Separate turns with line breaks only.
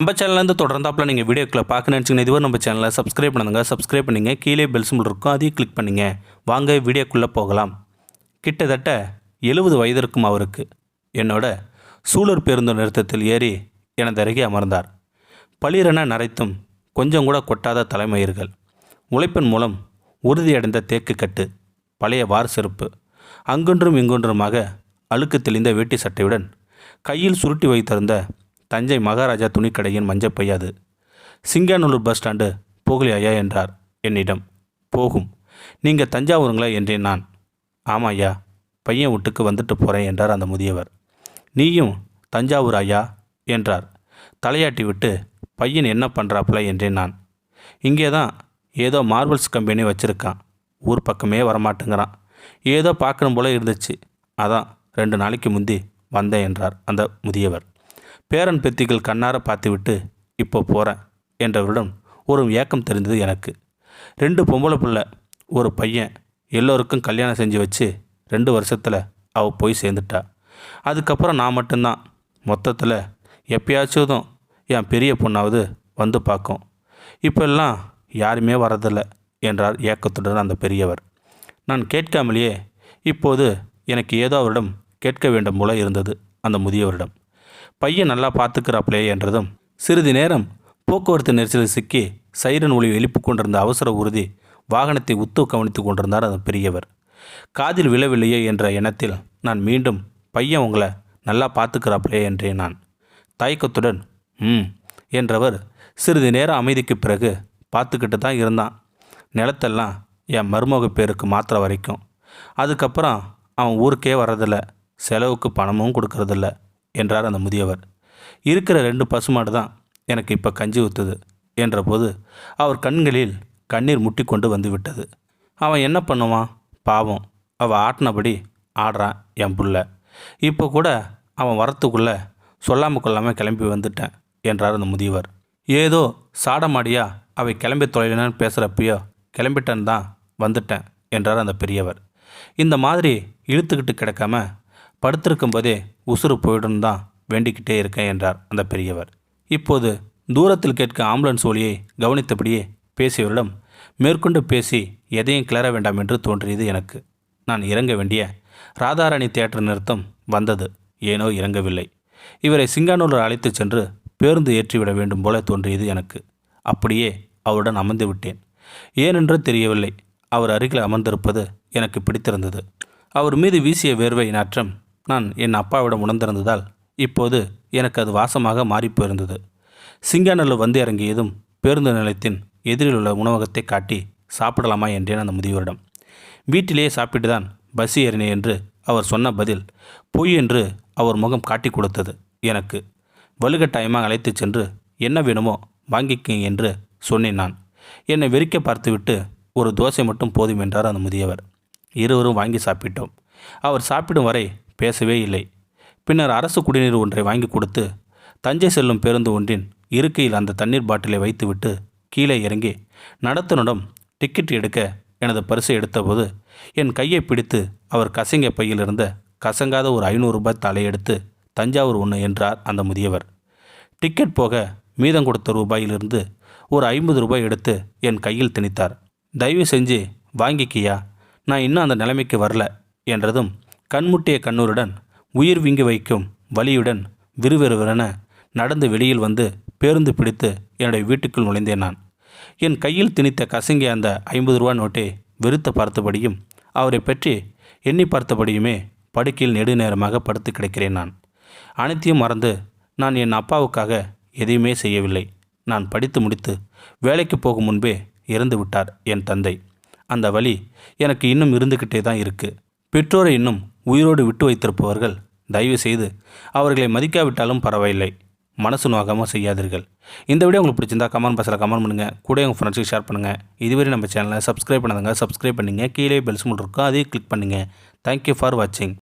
நம்ம சேனல்லேருந்து தொடர்ந்தாப்பில் நீங்கள் வீடியோக்களை பார்க்க நினச்சிங்கன்னா இதுவரை நம்ம சேனலை சப்ஸ்கிரைப் பண்ணுங்கள். சப்ஸ்கிரைப் பண்ணிங்க. கீழே பெல் சிம்பிள் இருக்கும், அதையும் கிளிக் பண்ணிங்க. வாங்க வீடியோக்குள்ளே போகலாம். கிட்டத்தட்ட 70 வயது இருக்கும் அவருக்கு. என்னோட சூலூர் பேருந்து நிறுத்தத்தில் ஏறி எனது அருகே அமர்ந்தார். பளிரென நரைத்தும் கொஞ்சம் கூட கொட்டாத தலைமயிர்கள், உழைப்பின் மூலம் உறுதியடைந்த தேக்கு கட்டு, பழைய வார் செருப்பு, அங்கொன்றும் இங்கொன்றுமாக அழுக்கு தெளிந்த வேட்டி சட்டையுடன் கையில் சுருட்டி வைத்திருந்த தஞ்சை மகாராஜா துணிக்கடையின் மஞ்சப்பை அது. சிங்காநல்லூர் பஸ் ஸ்டாண்டு போகலி ஐயா என்றார் என்னிடம். போகும். நீங்கள் தஞ்சாவூருங்களா என்றேன் நான். ஆமாம் ஐயா, பையன் வீட்டுக்கு வந்துட்டு போகிறேன் என்றார் அந்த முதியவர். நீயும் தஞ்சாவூர் ஐயா என்றார். தலையாட்டி விட்டு பையன் என்ன பண்ணுறாப்புல என்றேன் நான். இங்கே தான் ஏதோ மார்பிள்ஸ் கம்பெனி வச்சுருக்கான், ஊர் பக்கமே வரமாட்டேங்கிறான். ஏதோ பார்க்கணும் போல இருந்துச்சு, அதான் 2 நாளைக்கு முந்தி வந்தேன் என்றார் அந்த முதியவர். பேரன் பெத்திகள் கண்ணார பார்த்துவிட்டு இப்போ போகிறேன் என்றவரிடம் ஒரு ஏக்கம் தெரிந்தது எனக்கு. 2 பொம்பளை பிள்ளை, ஒரு பையன், எல்லோருக்கும் கல்யாணம் செஞ்சு வச்சு 2 வருஷத்தில் அவள் போய் சேர்ந்துட்டா. அதுக்கப்புறம் நான் மட்டும்தான். மொத்தத்தில் எப்பயாச்சும் என் பெரிய பொண்ணாவது வந்து பார்க்கும். இப்போல்லாம் யாருமே வரதில்லை என்றார் ஏக்கத்துடன் அந்த பெரியவர். நான் கேட்காமலேயே இப்போது எனக்கு ஏதோ அவரிடம் கேட்க வேண்டும் போல இருந்தது அந்த முதியவரிடம். பையன் நல்லா பார்த்துக்கிறாப்ளே என்றதும் சிறிது நேரம் போக்குவரத்து நெரிசலில் சிக்கி சைரன் ஒளி எழுப்பி கொண்டிருந்த அவசர உறுதி வாகனத்தை உத்து கவனித்து கொண்டிருந்தார் அந்த பெரியவர். காதில் விழவில்லையே என்ற எண்ணத்தில் நான் மீண்டும் பையன் உங்களை நல்லா பார்த்துக்கிறாப்ளே என்றேன் நான். தயக்கத்துடன் என்றவர் சிறிது நேரம் அமைதிக்கு பிறகு பார்த்துக்கிட்டு தான் இருந்தான். நிலத்தெல்லாம் என் மருமக பேருக்கு மாத்திர வரைக்கும். அதுக்கப்புறம் அவன் ஊருக்கே வர்றதில்ல, செலவுக்கு பணமும் கொடுக்கறதில்ல என்றார் அந்த முதியவர். இருக்கிற 2 பசுமாடு தான் எனக்கு இப்போ கஞ்சி ஊற்றுது என்றபோது அவர் கண்களில் கண்ணீர் முட்டி கொண்டு வந்து விட்டது. அவன் என்ன பண்ணுவான் பாவம், அவள் ஆட்டினபடி ஆடுறான் என் புள்ள. இப்போ கூட அவன் வரத்துக்குள்ளே சொல்லாமல் கொள்ளாமல் கிளம்பி வந்துட்டேன் என்றார் அந்த முதியவர். ஏதோ சாடமாடியா அவை கிளம்பி தொலைலன்னு பேசுகிறப்பையோ கிளம்பிட்டேன் தான் வந்துட்டேன் என்றார் அந்த பெரியவர். இந்த மாதிரி இழுத்துக்கிட்டு கிடக்காம படுத்திருக்கும்போதே உசுறு போயிடும் தான் வேண்டிக்கிட்டே இருக்கேன் என்றார் அந்த பெரியவர். இப்போது தூரத்தில் கேட்க ஆம்புலன்ஸ் ஒலியை கவனித்தபடியே பேசியவரிடம் மேற்கொண்டு பேசி எதையும் கிளற வேண்டாம் என்று தோன்றியது எனக்கு. நான் இறங்க வேண்டிய ராதாராணி தியேட்டர் நிறுத்தம் வந்தது. ஏனோ இறங்கவில்லை. இவரை சிங்கானூர் அழைத்து சென்று பேருந்து ஏற்றிவிட வேண்டும் போல தோன்றியது எனக்கு. அப்படியே அவருடன் அமர்ந்து விட்டேன். ஏனென்று தெரியவில்லை, அவர் அருகில் அமர்ந்திருப்பது எனக்கு பிடித்திருந்தது. அவர் மீது வீசிய வேர்வை நாற்றம் நான் என் அப்பாவிடம் உணர்ந்திருந்ததால் இப்போது எனக்கு அது வாசமாக மாறிப்போயிருந்தது. சிங்காநல்லூர் வந்து இறங்கியதும் பேருந்து நிலையத்தின் எதிரில் உள்ள உணவகத்தை காட்டி சாப்பிடலாமா என்றேன் அந்த முதியவரிடம். வீட்டிலேயே சாப்பிட்டு தான் பஸ் ஏறினேன் என்று அவர் சொன்ன பதில் பொய் என்று அவர் முகம் காட்டி கொடுத்தது எனக்கு. வலுக்கட்டாயமாக அழைத்து சென்று என்ன வேணுமோ வாங்கிக்க என்று சொன்னேன் நான். என்னை வெறிக்க பார்த்துவிட்டு ஒரு தோசை மட்டும் போதும் என்றார் அந்த முதியவர். இருவரும் வாங்கி சாப்பிட்டோம். அவர் சாப்பிடும் வரை பேசவே இல்லை. பின்னர் அரசு குடிநீர் ஒன்றை வாங்கி கொடுத்து தஞ்சை செல்லும் பேருந்து ஒன்றின் இருக்கையில் அந்த தண்ணீர் பாட்டிலை வைத்துவிட்டு கீழே இறங்கி நடத்துனரிடம் டிக்கெட் எடுக்க எனது பரிசை எடுத்தபோது என் கையை பிடித்து அவர் கசங்க பையில் இருந்த கசங்காத ஒரு 500 ரூபாய் தாளை எடுத்து தஞ்சாவூர் 1 என்றார் அந்த முதியவர். டிக்கெட் போக மீதம் கொடுத்த ரூபாயிலிருந்து ஒரு 50 ரூபாய் எடுத்து என் கையில் திணித்தார். தயவு செஞ்சு வாங்கிக்கியா, நான் இன்னும் அந்த நிலைமைக்கு வரல என்றதும் கண்முட்டிய கண்ணூருடன் உயிர் விங்கி வைக்கும் வலியுடன் விறுவிறுவென நடந்து வெளியில் வந்து பேருந்து பிடித்து என்னுடைய வீட்டுக்குள் நுழைந்தேன் நான். என் கையில் திணித்த கசங்கிய அந்த 50 ரூபா நோட்டை வெறுத்து பார்த்தபடியும் அவரை பற்றி எண்ணி பார்த்தபடியுமே படுக்கையில் நெடுநேரமாக படுத்து கிடக்கிறேன் நான். அனைத்தையும் மறந்து நான் என் அப்பாவுக்காக எதையுமே செய்யவில்லை. நான் படித்து முடித்து வேலைக்கு போகும் முன்பே இறந்து விட்டார் என் தந்தை. அந்த வலி எனக்கு இன்னும் இருந்துக்கிட்டே தான் இருக்குது. பெற்றோரை இன்னும் உயிரோடு விட்டு வைத்திருப்பவர்கள் தயவு செய்து அவர்களை மதிக்காவிட்டாலும் பரவாயில்லை, மனசு நோகாமல் செய்யாதீர்கள். இந்த வீடியோ உங்களுக்கு பிடிச்சிருந்தா கமெண்ட் பாக்ஸில் கமெண்ட் பண்ணுங்கள். கூட உங்கள் ஃப்ரெண்ட்ஸுக்கு ஷேர் பண்ணுங்கள். இதுவரை நம்ம சேனலை சப்ஸ்கிரைப் பண்ணுங்கள். சப்ஸ்கிரைப் பண்ணிங்க. கீழே பெல் சிம்பல் இருக்கும், அதையும் கிளிக் பண்ணுங்கள். தேங்க்யூ ஃபார் வாட்சிங்.